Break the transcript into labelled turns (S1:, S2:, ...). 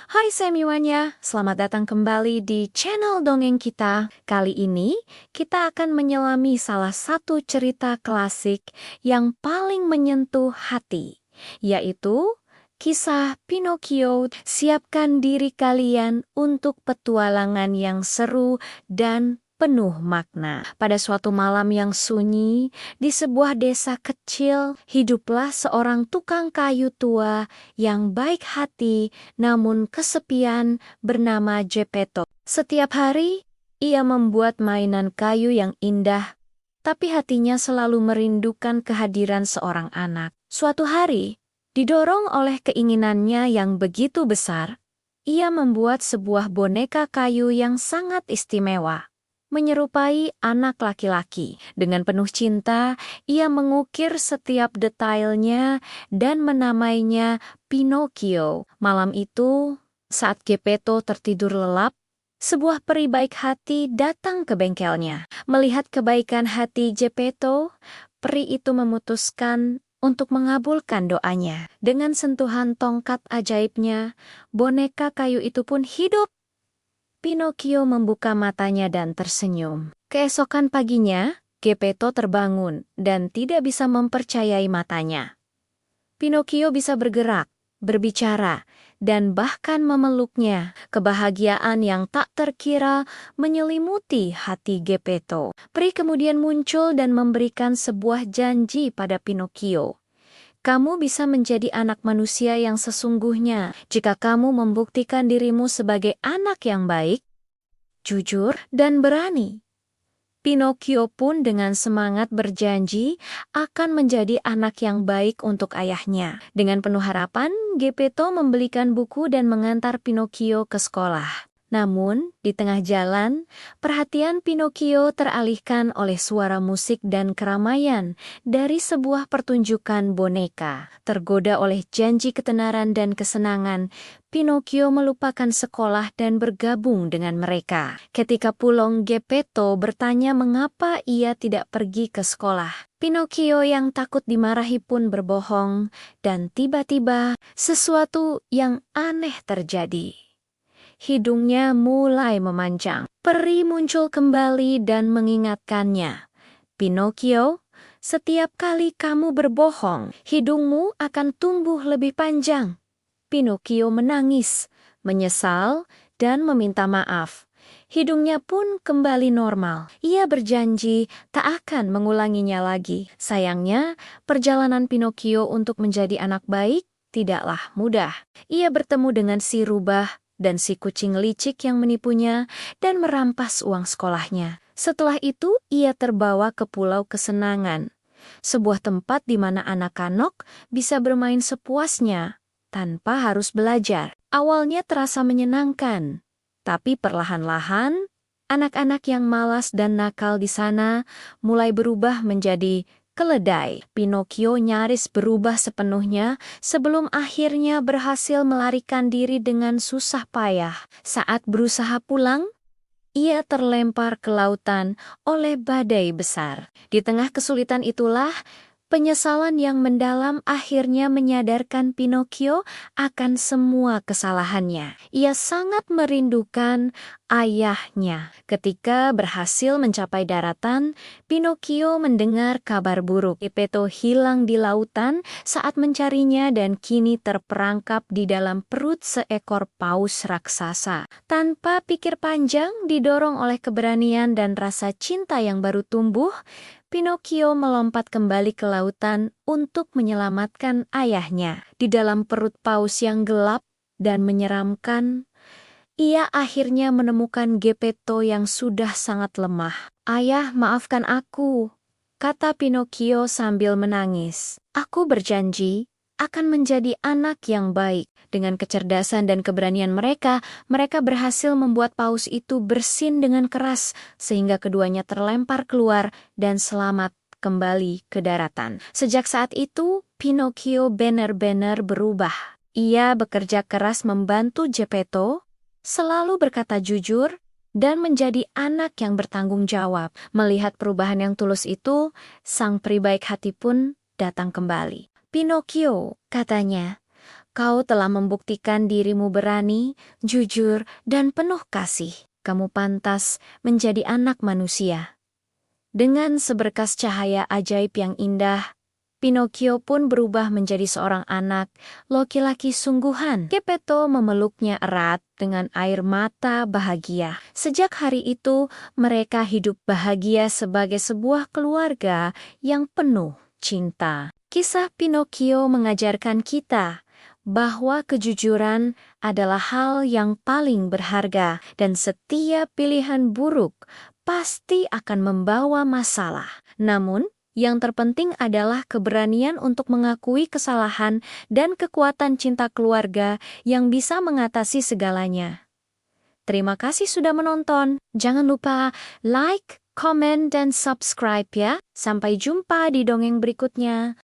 S1: Hai semuanya, selamat datang kembali di channel dongeng kita. Kali ini kita akan menyelami salah satu cerita klasik yang paling menyentuh hati, yaitu kisah Pinocchio. Siapkan diri kalian untuk petualangan yang seru dan penuh makna. Pada suatu malam yang sunyi, di sebuah desa kecil, hiduplah seorang tukang kayu tua yang baik hati namun kesepian bernama Geppetto. Setiap hari, ia membuat mainan kayu yang indah, tapi hatinya selalu merindukan kehadiran seorang anak. Suatu hari, didorong oleh keinginannya yang begitu besar, ia membuat sebuah boneka kayu yang sangat istimewa, menyerupai anak laki-laki. Dengan penuh cinta, ia mengukir setiap detailnya dan menamainya Pinocchio. Malam itu, saat Geppetto tertidur lelap, sebuah peri baik hati datang ke bengkelnya. Melihat kebaikan hati Geppetto, peri itu memutuskan untuk mengabulkan doanya. Dengan sentuhan tongkat ajaibnya, boneka kayu itu pun hidup. Pinocchio membuka matanya dan tersenyum. Keesokan paginya, Geppetto terbangun dan tidak bisa mempercayai matanya. Pinocchio bisa bergerak, berbicara, dan bahkan memeluknya. Kebahagiaan yang tak terkira menyelimuti hati Geppetto. Peri kemudian muncul dan memberikan sebuah janji pada Pinocchio. Kamu bisa menjadi anak manusia yang sesungguhnya jika kamu membuktikan dirimu sebagai anak yang baik, jujur, dan berani. Pinocchio pun dengan semangat berjanji akan menjadi anak yang baik untuk ayahnya. Dengan penuh harapan, Geppetto membelikan buku dan mengantar Pinocchio ke sekolah. Namun, di tengah jalan, perhatian Pinocchio teralihkan oleh suara musik dan keramaian dari sebuah pertunjukan boneka. Tergoda oleh janji ketenaran dan kesenangan, Pinocchio melupakan sekolah dan bergabung dengan mereka. Ketika pulang, Geppetto bertanya mengapa ia tidak pergi ke sekolah. Pinocchio yang takut dimarahi pun berbohong, dan tiba-tiba sesuatu yang aneh terjadi. Hidungnya mulai memanjang. Peri muncul kembali dan mengingatkannya, Pinocchio, setiap kali kamu berbohong, hidungmu akan tumbuh lebih panjang. Pinocchio menangis, menyesal, dan meminta maaf. Hidungnya pun kembali normal. Ia berjanji tak akan mengulanginya lagi. Sayangnya, perjalanan Pinocchio untuk menjadi anak baik tidaklah mudah. Ia bertemu dengan si rubah dan si kucing licik yang menipunya dan merampas uang sekolahnya. Setelah itu, ia terbawa ke Pulau Kesenangan, sebuah tempat di mana anak-anak bisa bermain sepuasnya tanpa harus belajar. Awalnya terasa menyenangkan, tapi perlahan-lahan, anak-anak yang malas dan nakal di sana mulai berubah menjadi keledai. Pinocchio nyaris berubah sepenuhnya sebelum akhirnya berhasil melarikan diri dengan susah payah. Saat berusaha pulang, ia terlempar ke lautan oleh badai besar. Di tengah kesulitan itulah, penyesalan yang mendalam akhirnya menyadarkan Pinocchio akan semua kesalahannya. Ia sangat merindukan ayahnya. Ketika berhasil mencapai daratan, Pinocchio mendengar kabar buruk. Geppetto hilang di lautan saat mencarinya dan kini terperangkap di dalam perut seekor paus raksasa. Tanpa pikir panjang, didorong oleh keberanian dan rasa cinta yang baru tumbuh, Pinocchio melompat kembali ke lautan untuk menyelamatkan ayahnya. Di dalam perut paus yang gelap dan menyeramkan, ia akhirnya menemukan Geppetto yang sudah sangat lemah. "Ayah, maafkan aku," kata Pinocchio sambil menangis. "Aku berjanji akan menjadi anak yang baik." Dengan kecerdasan dan keberanian mereka berhasil membuat paus itu bersin dengan keras sehingga keduanya terlempar keluar dan selamat kembali ke daratan. Sejak saat itu, Pinocchio benar-benar berubah. Ia bekerja keras membantu Geppetto, selalu berkata jujur, dan menjadi anak yang bertanggung jawab. Melihat perubahan yang tulus itu, sang peri baik hati pun datang kembali. "Pinocchio," katanya, Kau telah membuktikan dirimu berani, jujur, dan penuh kasih. Kamu pantas menjadi anak manusia. Dengan seberkas cahaya ajaib yang indah, Pinocchio pun berubah menjadi seorang anak, laki-laki sungguhan. Geppetto memeluknya erat dengan air mata bahagia. Sejak hari itu, mereka hidup bahagia sebagai sebuah keluarga yang penuh cinta. Kisah Pinocchio mengajarkan kita bahwa kejujuran adalah hal yang paling berharga dan setiap pilihan buruk pasti akan membawa masalah. Namun, yang terpenting adalah keberanian untuk mengakui kesalahan dan kekuatan cinta keluarga yang bisa mengatasi segalanya. Terima kasih sudah menonton. Jangan lupa like, komen, dan subscribe ya. Sampai jumpa di dongeng berikutnya.